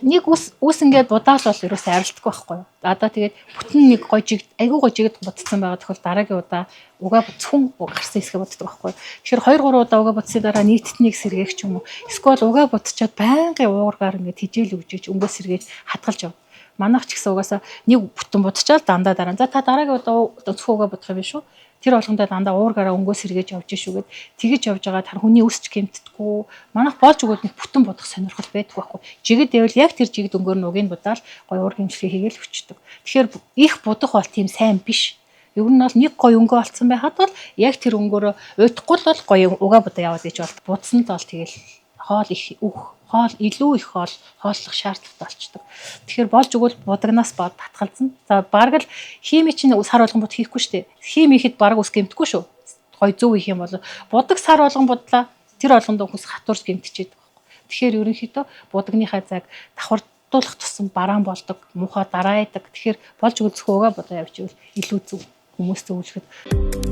нэг үс ингээд удаал бол ерөөсөө арилдахгүй байхгүй юу. Одоо тэгээд бүтэн нэг гой жиг айгүй гой жигд буцсан байгаа тохиол дараагийн удаа угаа бүцхэн гарсан хэсгээ боддог байхгүй юу. Тэгэхээр 2 3 удаа угаа буцсны дараа нийтднийг сэргээх ч юм уу. Эсвэл угаа буцчаад байнгын уургаар ингээд тижэл өгжиж өнгөө сэргээж хатгалж яв. Манайх ч гэсэн угаасаа нэг бүтэн будчаал дандаа дараа. За та дараагийн удаа зөвхөн угаа будах юм биш үү? Тэр болгондоо дандаа уургаараа өнгөө сэргээж явж шүүгээд тэгэж явж байгаа тар хүний өсч гэмтдэггүй. Манайх болж өгөөд нэг бүтэн будах сонирхол байдаг байхгүй. Жигэд байвал яг тэр жигд өнгөөр нь угийг будаал гой уур гэмшлээ хийгээл өчтдөг. Тэгэхээр их будах бол тийм сайн биш. Ер нь бол нэг гой өнгөө олцсон байхад бол яг тэр өнгөөрөө уйдахгүй л бол гой угаа будаа яваад ич бол будсан л бол тэгэл хоол их хоол илүү их хооллох шаардлагатай болчдөг. Тэгэхээр болж өгвөл будагнаас бод татгалзсан. За бараг л хими чинь сар болгон бод хийхгүй шүү дээ. Хими ихэд бараг ус гэмтдэггүй шүү. Гой зөв их юм бол будаг сар болгон бодлаа. Тэр болгонд хүмүүс хатуурс гэмтчихэд байгаа. Тэгэхээр ерөнхийдөө будагныхаа цаг давхардуулах тусам бараан болдог, муухай дараа яадаг. Тэгэхээр болж өгвөл зөвхөн угаа будаа явж ивэл илүү зөв хүмүүс зөвлөхөд